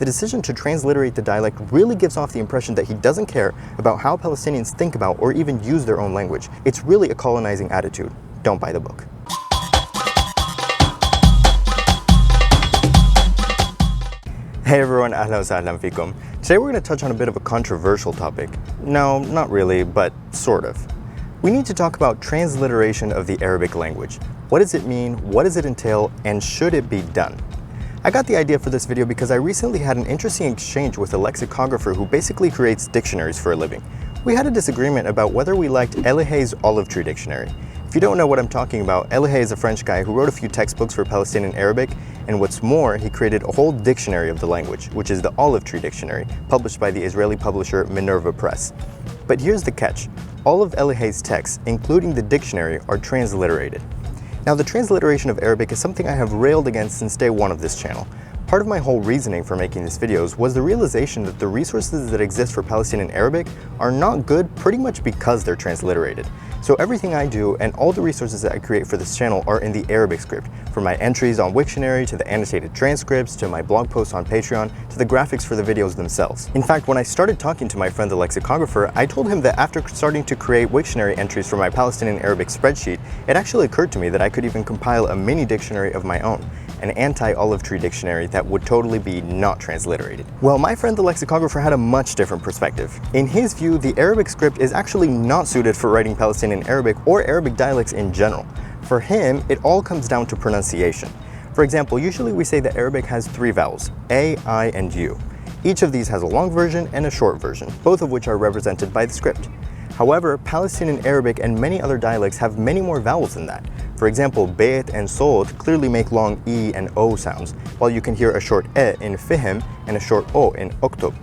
the decision to transliterate the dialect really gives off the impression that he doesn't care about how Palestinians think about or even use their own language. It's really a colonizing attitude. Don't buy the book. Hey everyone, ahlan wa sahlan fikum. Today we're going to touch on a bit of a controversial topic. No, not really, but sort of. We need to talk about transliteration of the Arabic language. What does it mean, what does it entail, and should it be done? I got the idea for this video because I recently had an interesting exchange with a lexicographer who basically creates dictionaries for a living. We had a disagreement about whether we liked Elihé's Olive Tree Dictionary. If you don't know what I'm talking about, Elihé is a French guy who wrote a few textbooks for Palestinian Arabic, and what's more, he created a whole dictionary of the language, which is the Olive Tree Dictionary, published by the Israeli publisher Minerva Press. But here's the catch. All of Elihé's texts, including the dictionary, are transliterated. Now, the transliteration of Arabic is something I have railed against since day one of this channel. Part of my whole reasoning for making these videos was the realization that the resources that exist for Palestinian Arabic are not good pretty much because they're transliterated. So everything I do and all the resources that I create for this channel are in the Arabic script, from my entries on Wiktionary to the annotated transcripts to my blog posts on Patreon to the graphics for the videos themselves. In fact, when I started talking to my friend the lexicographer, I told him that after starting to create Wiktionary entries for my Palestinian Arabic spreadsheet, it actually occurred to me that I could even compile a mini dictionary of my own, an anti-olive tree dictionary that would totally be not transliterated. Well, my friend the lexicographer had a much different perspective. In his view, the Arabic script is actually not suited for writing Palestinian Arabic or Arabic dialects in general. For him, it all comes down to pronunciation. For example, usually we say that Arabic has 3 vowels, A, I, and U. Each of these has a long version and a short version, both of which are represented by the script. However, Palestinian Arabic and many other dialects have many more vowels than that. For example, Beit and Sod clearly make long E and O sounds, while you can hear a short E in Fihm and a short O in Oktub.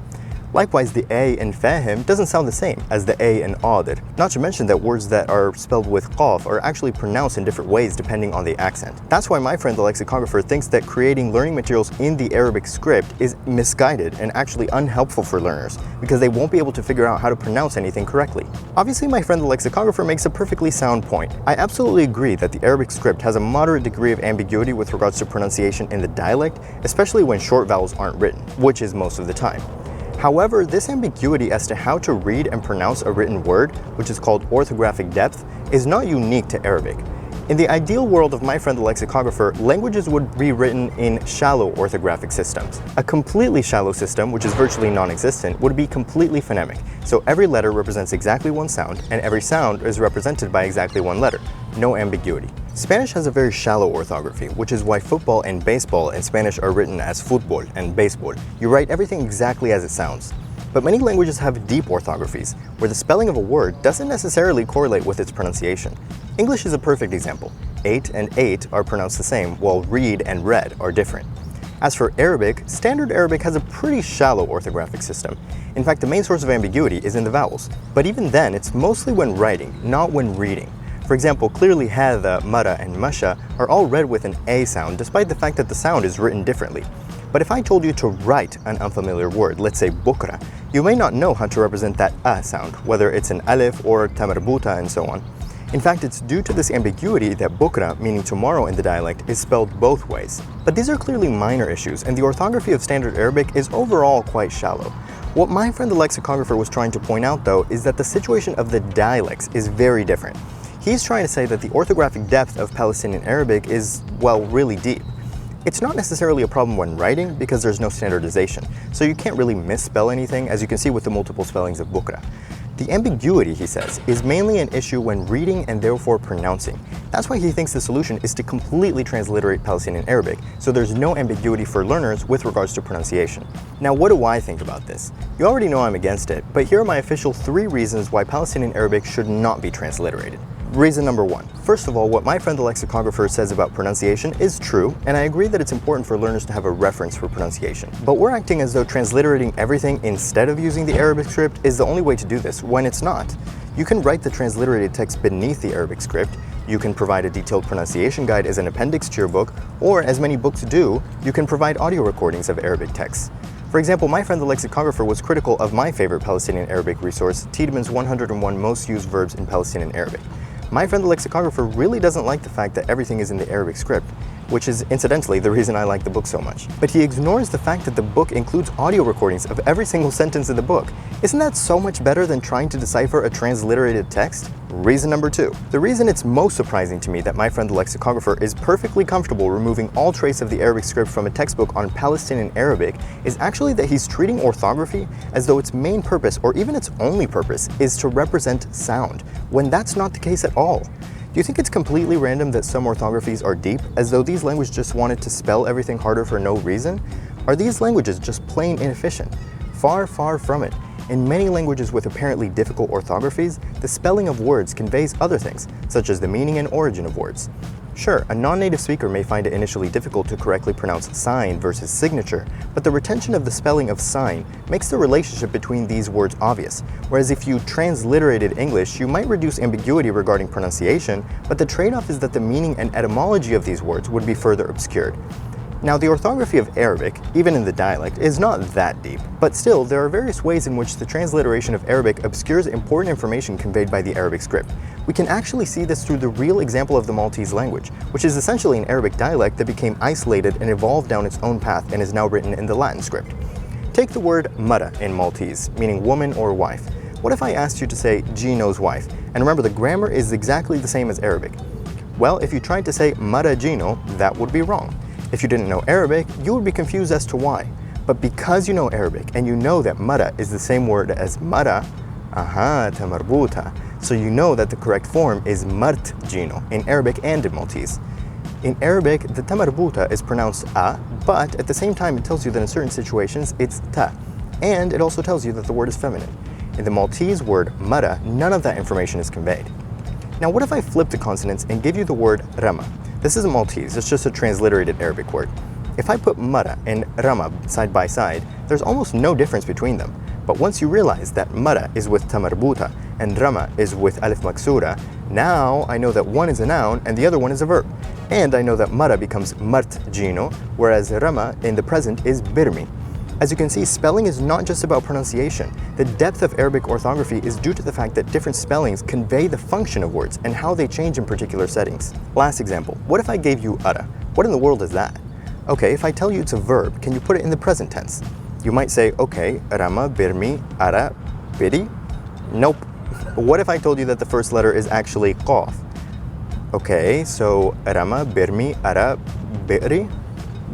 Likewise, the A in Fahim doesn't sound the same as the A in Adir, not to mention that words that are spelled with Qaf are actually pronounced in different ways depending on the accent. That's why my friend the lexicographer thinks that creating learning materials in the Arabic script is misguided and actually unhelpful for learners, because they won't be able to figure out how to pronounce anything correctly. Obviously, my friend the lexicographer makes a perfectly sound point. I absolutely agree that the Arabic script has a moderate degree of ambiguity with regards to pronunciation in the dialect, especially when short vowels aren't written, which is most of the time. However, this ambiguity as to how to read and pronounce a written word, which is called orthographic depth, is not unique to Arabic. In the ideal world of my friend the lexicographer, languages would be written in shallow orthographic systems. A completely shallow system, which is virtually non-existent, would be completely phonemic. So every letter represents exactly one sound, and every sound is represented by exactly one letter. No ambiguity. Spanish has a very shallow orthography, which is why football and baseball in Spanish are written as fútbol and béisbol. You write everything exactly as it sounds. But many languages have deep orthographies, where the spelling of a word doesn't necessarily correlate with its pronunciation. English is a perfect example. 8 and 8 are pronounced the same, while read and read are different. As for Arabic, Standard Arabic has a pretty shallow orthographic system. In fact, the main source of ambiguity is in the vowels. But even then, it's mostly when writing, not when reading. For example, clearly hadha, mara, and masha are all read with an A sound, despite the fact that the sound is written differently. But if I told you to write an unfamiliar word, let's say bukra, you may not know how to represent that A sound, whether it's an alif or tamarbuta and so on. In fact, it's due to this ambiguity that bukra, meaning tomorrow in the dialect, is spelled both ways. But these are clearly minor issues, and the orthography of Standard Arabic is overall quite shallow. What my friend the lexicographer was trying to point out, though, is that the situation of the dialects is very different. He's trying to say that the orthographic depth of Palestinian Arabic is, well, really deep. It's not necessarily a problem when writing because there's no standardization, so you can't really misspell anything, as you can see with the multiple spellings of bukra. The ambiguity, he says, is mainly an issue when reading and therefore pronouncing. That's why he thinks the solution is to completely transliterate Palestinian Arabic, so there's no ambiguity for learners with regards to pronunciation. Now, what do I think about this? You already know I'm against it, but here are my official 3 reasons why Palestinian Arabic should not be transliterated. Reason number 1. First of all, what my friend the lexicographer says about pronunciation is true, and I agree that it's important for learners to have a reference for pronunciation. But we're acting as though transliterating everything instead of using the Arabic script is the only way to do this, when it's not. You can write the transliterated text beneath the Arabic script, you can provide a detailed pronunciation guide as an appendix to your book, or as many books do, you can provide audio recordings of Arabic texts. For example, my friend the lexicographer was critical of my favorite Palestinian Arabic resource, Tiedemann's 101 Most Used Verbs in Palestinian Arabic. My friend the lexicographer really doesn't like the fact that everything is in the Arabic script. which is incidentally the reason I like the book so much. But he ignores the fact that the book includes audio recordings of every single sentence in the book. Isn't that so much better than trying to decipher a transliterated text? Reason number 2. The reason it's most surprising to me that my friend the lexicographer is perfectly comfortable removing all trace of the Arabic script from a textbook on Palestinian Arabic is actually that he's treating orthography as though its main purpose, or even its only purpose, is to represent sound, when that's not the case at all. Do you think it's completely random that some orthographies are deep, as though these languages just wanted to spell everything harder for no reason? Are these languages just plain inefficient? Far, far from it. In many languages with apparently difficult orthographies, the spelling of words conveys other things, such as the meaning and origin of words. Sure, a non-native speaker may find it initially difficult to correctly pronounce sign versus signature, but the retention of the spelling of sign makes the relationship between these words obvious, whereas if you transliterated English, you might reduce ambiguity regarding pronunciation, but the trade-off is that the meaning and etymology of these words would be further obscured. Now, the orthography of Arabic, even in the dialect, is not that deep, but still, there are various ways in which the transliteration of Arabic obscures important information conveyed by the Arabic script. We can actually see this through the real example of the Maltese language, which is essentially an Arabic dialect that became isolated and evolved down its own path and is now written in the Latin script. Take the word mara in Maltese, meaning woman or wife. What if I asked you to say Gino's wife? And remember, the grammar is exactly the same as Arabic. Well, if you tried to say mara Gino, that would be wrong. If you didn't know Arabic, you would be confused as to why. But because you know Arabic and you know that mara is the same word as mara, tamarbuta, so you know that the correct form is mart Gino in Arabic and in Maltese. In Arabic, the tamarbuta is pronounced a, but at the same time it tells you that in certain situations it's ta, and it also tells you that the word is feminine. In the Maltese word mara, none of that information is conveyed. Now what if I flip the consonants and give you the word rama? This isn't Maltese, it's just a transliterated Arabic word. If I put mara and rama side by side, there's almost no difference between them. But once you realize that mara is with tamarbuta and rama is with alif maksura, now I know that one is a noun and the other one is a verb. And I know that mara becomes mart Gino, whereas rama in the present is birmi. As you can see, spelling is not just about pronunciation. The depth of Arabic orthography is due to the fact that different spellings convey the function of words and how they change in particular settings. Last example, what if I gave you ara? What in the world is that? Okay, if I tell you it's a verb, can you put it in the present tense? You might say, okay, rama, birmi, ara, biri? Nope. What if I told you that the first letter is actually qaf? Okay, so rama, birmi, ara, biri?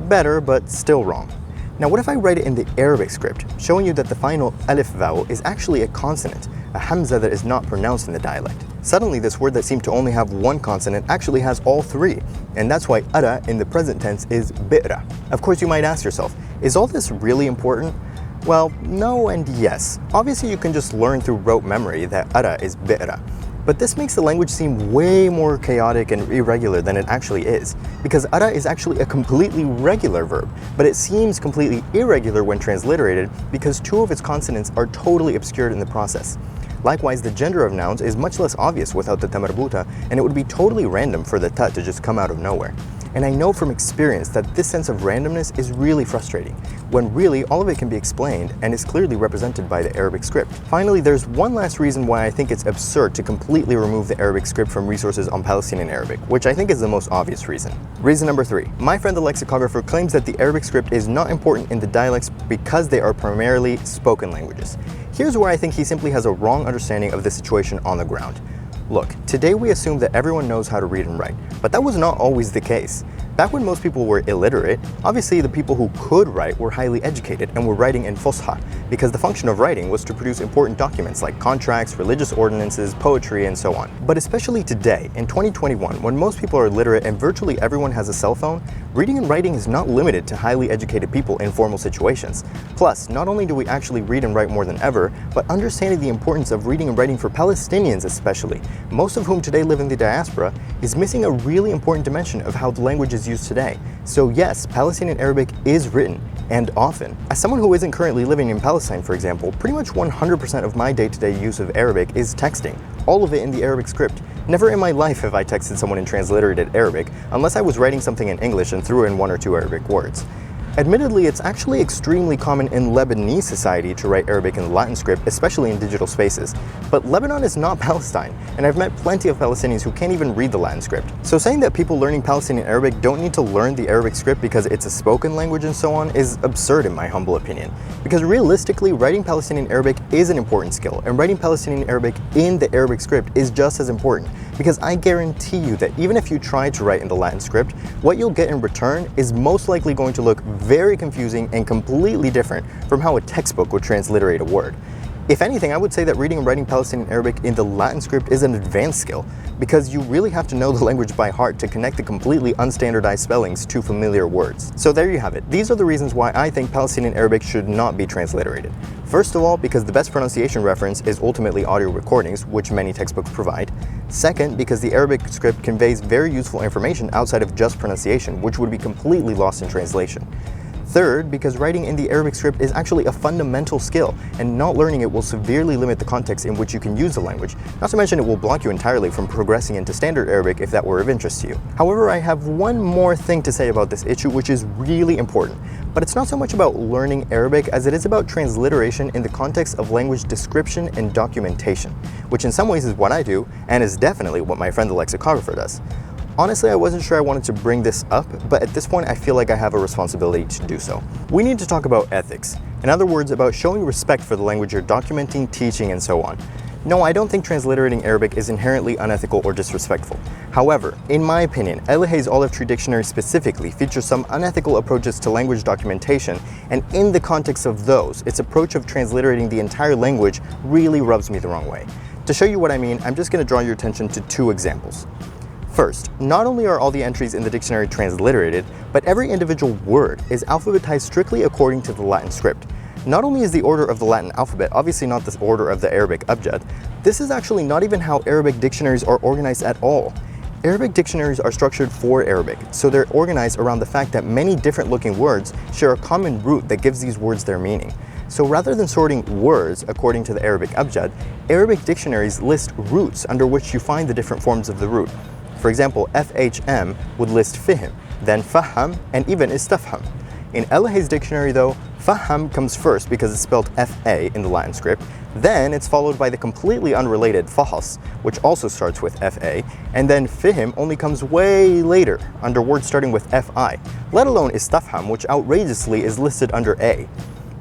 Better, but still wrong. Now what if I write it in the Arabic script, showing you that the final alif vowel is actually a consonant, a hamza that is not pronounced in the dialect? Suddenly this word that seemed to only have one consonant actually has all three, and that's why ara in the present tense is bi'ra. Of course you might ask yourself, is all this really important? Well, no and yes. Obviously you can just learn through rote memory that ara is bi'ra. But this makes the language seem way more chaotic and irregular than it actually is, because ara is actually a completely regular verb, but it seems completely irregular when transliterated because two of its consonants are totally obscured in the process. Likewise, the gender of nouns is much less obvious without the tamarbuta, and it would be totally random for the ta to just come out of nowhere. And I know from experience that this sense of randomness is really frustrating, when really all of it can be explained and is clearly represented by the Arabic script. Finally, there's one last reason why I think it's absurd to completely remove the Arabic script from resources on Palestinian Arabic, which I think is the most obvious reason. Reason number 3. My friend the lexicographer claims that the Arabic script is not important in the dialects because they are primarily spoken languages. Here's where I think he simply has a wrong understanding of the situation on the ground. Look, today we assume that everyone knows how to read and write, but that was not always the case. Back when most people were illiterate, obviously the people who could write were highly educated and were writing in Fusha, because the function of writing was to produce important documents like contracts, religious ordinances, poetry, and so on. But especially today, in 2021, when most people are literate and virtually everyone has a cell phone, reading and writing is not limited to highly educated people in formal situations. Plus, not only do we actually read and write more than ever, but understanding the importance of reading and writing for Palestinians especially, most of whom today live in the diaspora, is missing a really important dimension of how the language is used today. So yes, Palestinian Arabic is written, and often. As someone who isn't currently living in Palestine, for example, pretty much 100% of my day-to-day use of Arabic is texting, all of it in the Arabic script. Never in my life have I texted someone in transliterated Arabic, unless I was writing something in English and threw in one or two Arabic words. Admittedly, it's actually extremely common in Lebanese society to write Arabic in the Latin script, especially in digital spaces. But Lebanon is not Palestine, and I've met plenty of Palestinians who can't even read the Latin script. So saying that people learning Palestinian Arabic don't need to learn the Arabic script because it's a spoken language and so on is absurd in my humble opinion. Because realistically, writing Palestinian Arabic is an important skill, and writing Palestinian Arabic in the Arabic script is just as important. Because I guarantee you that even if you try to write in the Latin script, what you'll get in return is most likely going to look very confusing and completely different from how a textbook would transliterate a word. If anything, I would say that reading and writing Palestinian Arabic in the Latin script is an advanced skill, because you really have to know the language by heart to connect the completely unstandardized spellings to familiar words. So there you have it. These are the reasons why I think Palestinian Arabic should not be transliterated. First of all, because the best pronunciation reference is ultimately audio recordings, which many textbooks provide. Second, because the Arabic script conveys very useful information outside of just pronunciation, which would be completely lost in translation. Third, because writing in the Arabic script is actually a fundamental skill, and not learning it will severely limit the context in which you can use the language, not to mention it will block you entirely from progressing into standard Arabic if that were of interest to you. However, I have one more thing to say about this issue which is really important, but it's not so much about learning Arabic as it is about transliteration in the context of language description and documentation, which in some ways is what I do, and is definitely what my friend the lexicographer does. Honestly, I wasn't sure I wanted to bring this up, but at this point I feel like I have a responsibility to do so. We need to talk about ethics. In other words, about showing respect for the language you're documenting, teaching, and so on. No, I don't think transliterating Arabic is inherently unethical or disrespectful. However, in my opinion, Elihay's Olive Tree Dictionary specifically features some unethical approaches to language documentation, and in the context of those, its approach of transliterating the entire language really rubs me the wrong way. To show you what I mean, I'm just going to draw your attention to two examples. First, not only are all the entries in the dictionary transliterated, but every individual word is alphabetized strictly according to the Latin script. Not only is the order of the Latin alphabet obviously not the order of the Arabic abjad, this is actually not even how Arabic dictionaries are organized at all. Arabic dictionaries are structured for Arabic, so they're organized around the fact that many different looking words share a common root that gives these words their meaning. So rather than sorting words according to the Arabic abjad, Arabic dictionaries list roots under which you find the different forms of the root. For example, FHM would list fihim, then faham, and even istafham. In Elihay's dictionary though, faham comes first because it's spelled F-A in the Latin script, then it's followed by the completely unrelated fahas, which also starts with F-A, and then fihim only comes way later, under words starting with F-I, let alone istafham, which outrageously is listed under A.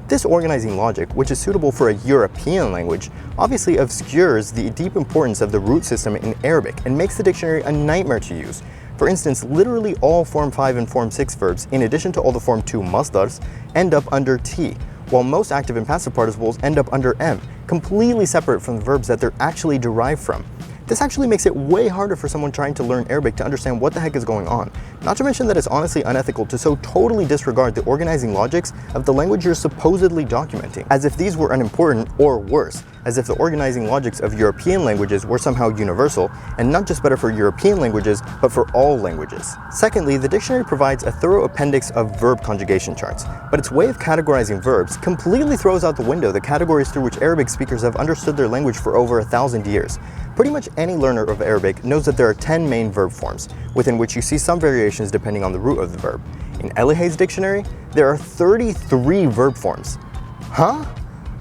This organizing logic, which is suitable for a European language, obviously obscures the deep importance of the root system in Arabic and makes the dictionary a nightmare to use. For instance, literally all Form 5 and Form 6 verbs, in addition to all the Form 2 masdars, end up under T, while most active and passive participles end up under M, completely separate from the verbs that they're actually derived from. This actually makes it way harder for someone trying to learn Arabic to understand what the heck is going on. Not to mention that it's honestly unethical to so totally disregard the organizing logics of the language you're supposedly documenting, as if these were unimportant, or worse, as if the organizing logics of European languages were somehow universal, and not just better for European languages, but for all languages. Secondly, the dictionary provides a thorough appendix of verb conjugation charts, but its way of categorizing verbs completely throws out the window the categories through which Arabic speakers have understood their language for over 1,000 years. Pretty much any learner of Arabic knows that there are 10 main verb forms, within which you see some variations depending on the root of the verb. In Elihay's dictionary, there are 33 verb forms. Huh?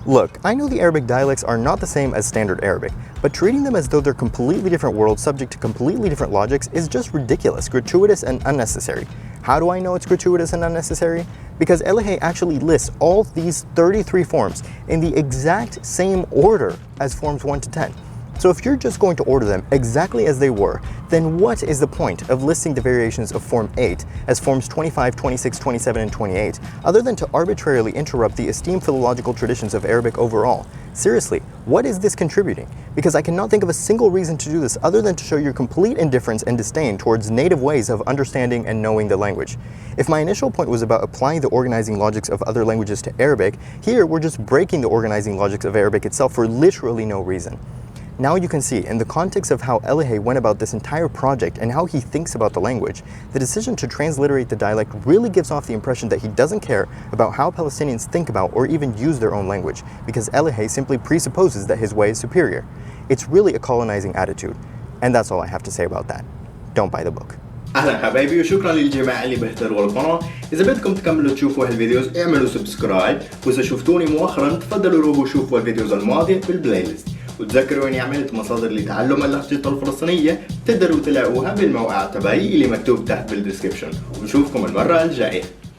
Look, I know the Arabic dialects are not the same as standard Arabic, but treating them as though they're completely different worlds subject to completely different logics is just ridiculous, gratuitous, and unnecessary. How do I know it's gratuitous and unnecessary? Because Elihay actually lists all these 33 forms in the exact same order as forms 1 to 10. So if you're just going to order them exactly as they were, then what is the point of listing the variations of Form 8 as Forms 25, 26, 27, and 28, other than to arbitrarily interrupt the esteemed philological traditions of Arabic overall? Seriously, what is this contributing? Because I cannot think of a single reason to do this other than to show your complete indifference and disdain towards native ways of understanding and knowing the language. If my initial point was about applying the organizing logics of other languages to Arabic, here we're just breaking the organizing logics of Arabic itself for literally no reason. Now you can see, in the context of how Elihay went about this entire project and how he thinks about the language, the decision to transliterate the dialect really gives off the impression that he doesn't care about how Palestinians think about or even use their own language, because Elihay simply presupposes that his way is superior. It's really a colonizing attitude, and that's all I have to say about that. Don't buy the book. اهلا حبايبي وشكرا للجماعة اللي بيحضروا القناة. اذا بدكم تكملوا تشوفوا هالفيديوز اعملوا سبسكرايب، واذا شفتوني مؤخرا تفضلوا روحوا شوفوا الفيديوز الماضية بالبلاي ليست، وتذكروا اني عملت مصادر لتعلم اللهجة الفلسطينية تقدروا تلاقوها بالموقع تبعي اللي مكتوب تحت بالديسكريبشن، ونشوفكم المرة الجاية.